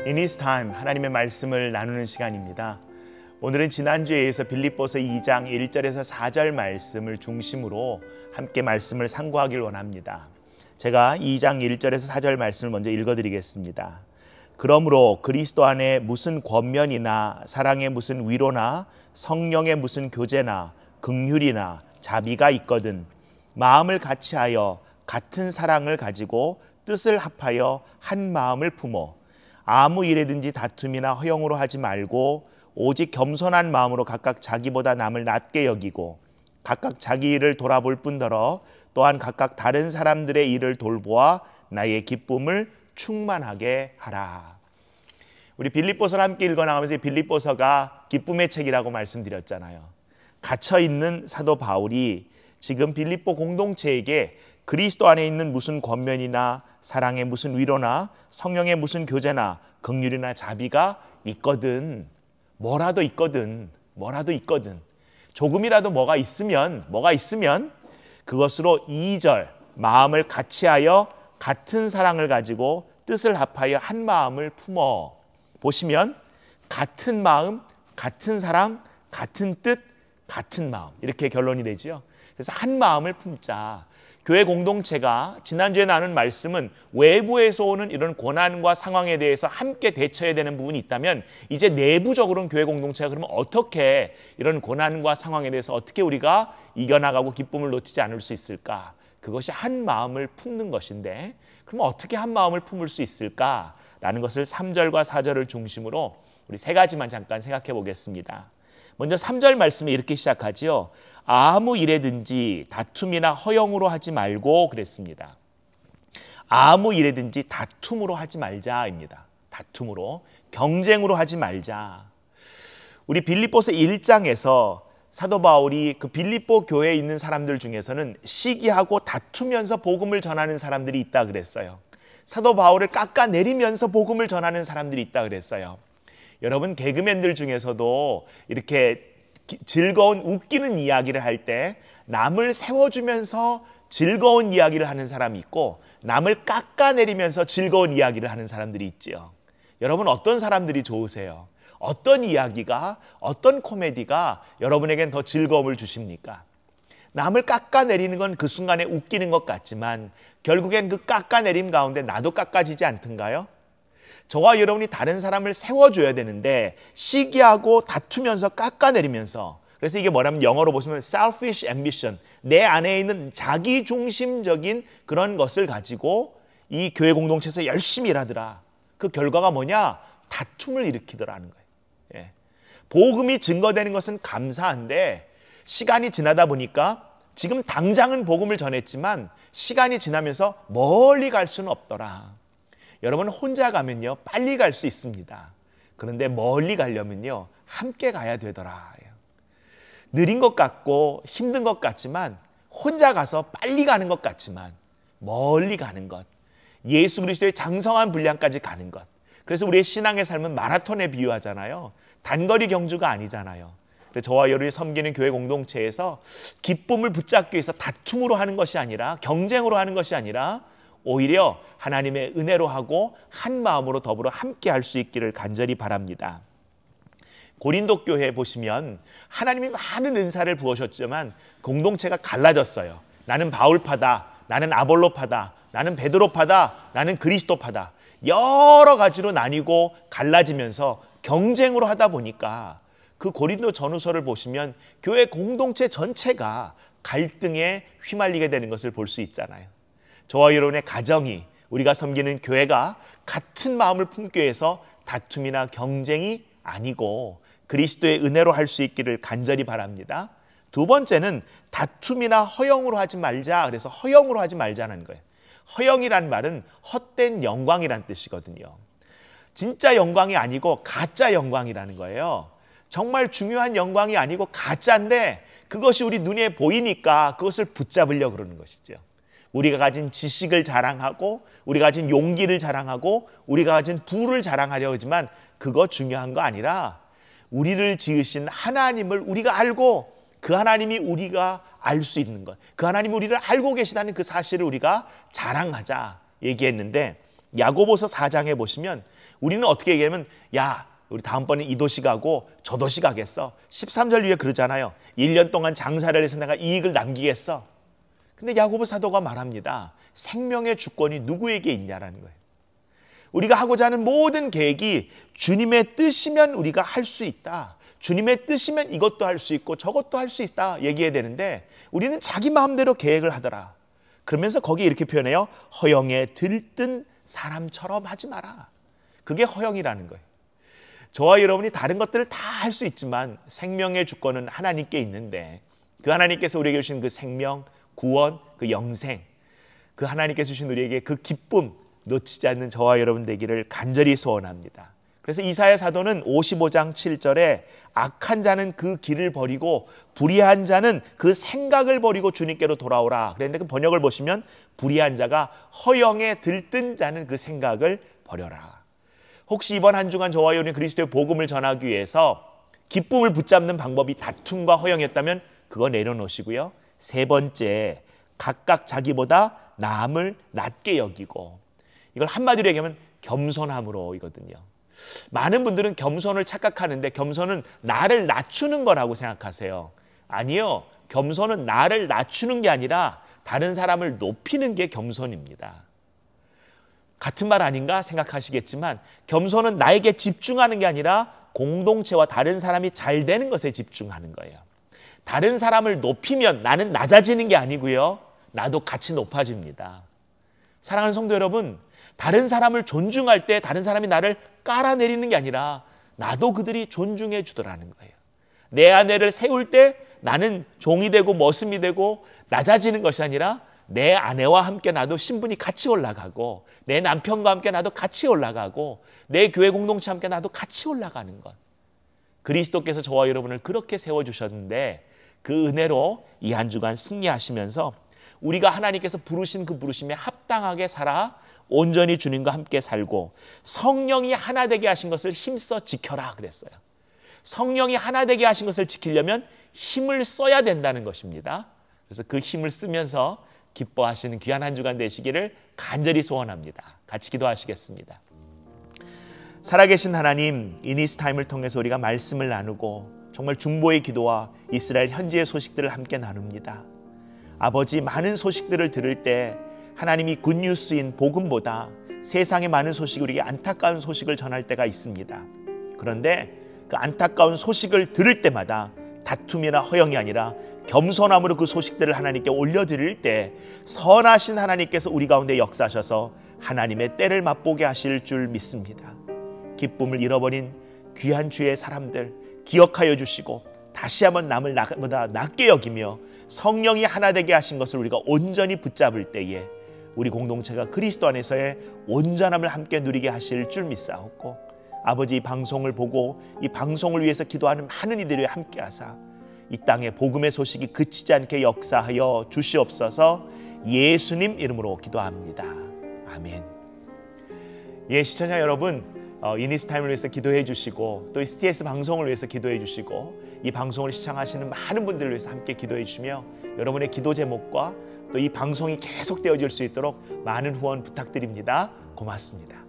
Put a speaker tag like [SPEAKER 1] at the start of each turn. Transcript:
[SPEAKER 1] In His time 하나님의 말씀을 나누는 시간입니다. 오늘은 지난주에 이어서 빌립보서 2장 1절에서 4절 말씀을 중심으로 함께 말씀을 상고하길 원합니다. 제가 2장 1절에서 4절 말씀을 먼저 읽어드리겠습니다. 그러므로 그리스도 안에 무슨 권면이나 사랑의 무슨 위로나 성령의 무슨 교제나 긍휼이나 자비가 있거든 마음을 같이하여 같은 사랑을 가지고 뜻을 합하여 한 마음을 품어 아무 일에든지 다툼이나 허용으로 하지 말고 오직 겸손한 마음으로 각각 자기보다 남을 낮게 여기고 각각 자기 일을 돌아볼 뿐더러 또한 각각 다른 사람들의 일을 돌보아 나의 기쁨을 충만하게 하라. 우리 빌립보서를 함께 읽어나가면서 빌립보서가 기쁨의 책이라고 말씀드렸잖아요. 갇혀있는 사도 바울이 지금 빌립보 공동체에게 그리스도 안에 있는 무슨 권면이나 사랑의 무슨 위로나 성령의 무슨 교제나 긍휼이나 자비가 있거든, 뭐라도 있거든 조금이라도 뭐가 있으면 그것으로 2절 마음을 같이하여 같은 사랑을 가지고 뜻을 합하여 한 마음을 품어. 보시면 같은 마음, 같은 사랑, 같은 뜻, 같은 마음 이렇게 결론이 되죠. 그래서 한 마음을 품자. 교회 공동체가 지난주에 나눈 말씀은 외부에서 오는 이런 고난과 상황에 대해서 함께 대처해야 되는 부분이 있다면 이제 내부적으로는 교회 공동체가 그러면 어떻게 이런 고난과 상황에 대해서 어떻게 우리가 이겨나가고 기쁨을 놓치지 않을 수 있을까? 그것이 한 마음을 품는 것인데 그러면 어떻게 한 마음을 품을 수 있을까라는 것을 3절과 4절을 중심으로 우리 세 가지만 잠깐 생각해 보겠습니다. 먼저 3절 말씀이 이렇게 시작하지요. 아무 일에든지 다툼이나 허용으로 하지 말고 그랬습니다. 아무 일에든지 다툼으로 하지 말자입니다. 다툼으로, 경쟁으로 하지 말자. 우리 빌립보서 1장에서 사도 바울이 그 빌립보 교회에 있는 사람들 중에서는 시기하고 다투면서 복음을 전하는 사람들이 있다 그랬어요. 사도 바울을 깎아내리면서 복음을 전하는 사람들이 있다 그랬어요. 여러분 개그맨들 중에서도 이렇게 즐거운 웃기는 이야기를 할 때 남을 세워주면서 즐거운 이야기를 하는 사람이 있고 남을 깎아내리면서 즐거운 이야기를 하는 사람들이 있지요. 여러분 어떤 사람들이 좋으세요? 어떤 이야기가, 어떤 코미디가 여러분에겐 더 즐거움을 주십니까? 남을 깎아내리는 건 그 순간에 웃기는 것 같지만 결국엔 그 깎아내림 가운데 나도 깎아지지 않던가요? 저와 여러분이 다른 사람을 세워줘야 되는데 시기하고 다투면서 깎아내리면서, 그래서 이게 뭐냐면 영어로 보시면 selfish ambition, 내 안에 있는 자기중심적인 그런 것을 가지고 이 교회 공동체에서 열심히 일하더라. 그 결과가 뭐냐? 다툼을 일으키더라는 거예요. 예. 복음이 증거되는 것은 감사한데 시간이 지나다 보니까 지금 당장은 복음을 전했지만 시간이 지나면서 멀리 갈 수는 없더라. 여러분 혼자 가면요 빨리 갈 수 있습니다. 그런데 멀리 가려면요 함께 가야 되더라. 느린 것 같고 힘든 것 같지만 혼자 가서 빨리 가는 것 같지만 멀리 가는 것, 예수 그리스도의 장성한 분량까지 가는 것. 그래서 우리의 신앙의 삶은 마라톤에 비유하잖아요. 단거리 경주가 아니잖아요. 그래서 저와 여러분이 섬기는 교회 공동체에서 기쁨을 붙잡기 위해서 다툼으로 하는 것이 아니라, 경쟁으로 하는 것이 아니라 오히려 하나님의 은혜로 하고 한 마음으로 더불어 함께 할 수 있기를 간절히 바랍니다. 고린도 교회에 보시면 하나님이 많은 은사를 부으셨지만 공동체가 갈라졌어요. 나는 바울파다, 나는 아볼로파다, 나는 베드로파다, 나는 그리스도파다. 여러 가지로 나뉘고 갈라지면서 경쟁으로 하다 보니까 그 고린도 전후서를 보시면 교회 공동체 전체가 갈등에 휘말리게 되는 것을 볼 수 있잖아요. 저와 여러분의 가정이, 우리가 섬기는 교회가 같은 마음을 품기 위해서 다툼이나 경쟁이 아니고 그리스도의 은혜로 할 수 있기를 간절히 바랍니다. 두 번째는 다툼이나 허용으로 하지 말자. 그래서 허용으로 하지 말자는 거예요. 허영이란 말은 헛된 영광이란 뜻이거든요. 진짜 영광이 아니고 가짜 영광이라는 거예요. 정말 중요한 영광이 아니고 가짜인데 그것이 우리 눈에 보이니까 그것을 붙잡으려고 그러는 것이죠. 우리가 가진 지식을 자랑하고 우리가 가진 용기를 자랑하고 우리가 가진 부를 자랑하려고 하지만 그거 중요한 거 아니라 우리를 지으신 하나님을 우리가 알고 그 하나님이 우리가 알 수 있는 것, 그 하나님이 우리를 알고 계시다는 그 사실을 우리가 자랑하자 얘기했는데 야고보서 4장에 보시면 우리는 어떻게 얘기하면 야 우리 다음번에 이 도시 가고 저 도시 가겠어. 13절 위에 그러잖아요. 1년 동안 장사를 해서 내가 이익을 남기겠어. 근데 야고보 사도가 말합니다. 생명의 주권이 누구에게 있냐라는 거예요. 우리가 하고자 하는 모든 계획이 주님의 뜻이면 우리가 할 수 있다. 주님의 뜻이면 이것도 할 수 있고 저것도 할 수 있다 얘기해야 되는데 우리는 자기 마음대로 계획을 하더라. 그러면서 거기에 이렇게 표현해요. 허영에 들뜬 사람처럼 하지 마라. 그게 허영이라는 거예요. 저와 여러분이 다른 것들을 다 할 수 있지만 생명의 주권은 하나님께 있는데 그 하나님께서 우리에게 주신 그 생명, 구원, 그 영생, 그 하나님께서 주신 우리에게 그 기쁨 놓치지 않는 저와 여러분 되기를 간절히 소원합니다. 그래서 이사야 사도는 55장 7절에 악한 자는 그 길을 버리고 불의한 자는 그 생각을 버리고 주님께로 돌아오라. 그런데 그 번역을 보시면 불의한 자가 허영에 들뜬 자는 그 생각을 버려라. 혹시 이번 한 주간 저와 여러분이 그리스도의 복음을 전하기 위해서 기쁨을 붙잡는 방법이 다툼과 허영이었다면 그거 내려놓으시고요. 세 번째, 각각 자기보다 남을 낮게 여기고, 이걸 한마디로 얘기하면 겸손함으로이거든요. 많은 분들은 겸손을 착각하는데 겸손은 나를 낮추는 거라고 생각하세요. 아니요. 겸손은 나를 낮추는 게 아니라 다른 사람을 높이는 게 겸손입니다. 같은 말 아닌가 생각하시겠지만 겸손은 나에게 집중하는 게 아니라 공동체와 다른 사람이 잘 되는 것에 집중하는 거예요. 다른 사람을 높이면 나는 낮아지는 게 아니고요. 나도 같이 높아집니다. 사랑하는 성도 여러분, 다른 사람을 존중할 때 다른 사람이 나를 깔아내리는 게 아니라 나도 그들이 존중해 주더라는 거예요. 내 아내를 세울 때 나는 종이 되고 머슴이 되고 낮아지는 것이 아니라 내 아내와 함께 나도 신분이 같이 올라가고 내 남편과 함께 나도 같이 올라가고 내 교회 공동체와 함께 나도 같이 올라가는 것. 그리스도께서 저와 여러분을 그렇게 세워주셨는데 그 은혜로 이 한 주간 승리하시면서 우리가 하나님께서 부르신 그 부르심에 합당하게 살아 온전히 주님과 함께 살고 성령이 하나 되게 하신 것을 힘써 지켜라 그랬어요. 성령이 하나 되게 하신 것을 지키려면 힘을 써야 된다는 것입니다. 그래서 그 힘을 쓰면서 기뻐하시는 귀한 한 주간 되시기를 간절히 소원합니다. 같이 기도하시겠습니다. 살아계신 하나님, 이니스타임을 통해서 우리가 말씀을 나누고 정말 중보의 기도와 이스라엘 현지의 소식들을 함께 나눕니다. 아버지, 많은 소식들을 들을 때 하나님이 굿뉴스인 복음보다 세상의 많은 소식이 우리에게 안타까운 소식을 전할 때가 있습니다. 그런데 그 안타까운 소식을 들을 때마다 다툼이나 허영이 아니라 겸손함으로 그 소식들을 하나님께 올려드릴 때 선하신 하나님께서 우리 가운데 역사하셔서 하나님의 때를 맛보게 하실 줄 믿습니다. 기쁨을 잃어버린 귀한 주의 사람들 기억하여 주시고 다시 한번 남을 나보다 낮게 여기며 성령이 하나 되게 하신 것을 우리가 온전히 붙잡을 때에 우리 공동체가 그리스도 안에서의 온전함을 함께 누리게 하실 줄 믿사옵고, 아버지, 이 방송을 보고 이 방송을 위해서 기도하는 많은 이들이 함께 하사 이 땅에 복음의 소식이 그치지 않게 역사하여 주시옵소서. 예수님 이름으로 기도합니다. 아멘. 예, 시청자 여러분, 이니스타임을 위해서 기도해 주시고 또 STS 방송을 위해서 기도해 주시고 이 방송을 시청하시는 많은 분들을 위해서 함께 기도해 주시며 여러분의 기도 제목과 또 이 방송이 계속 되어질 수 있도록 많은 후원 부탁드립니다. 고맙습니다.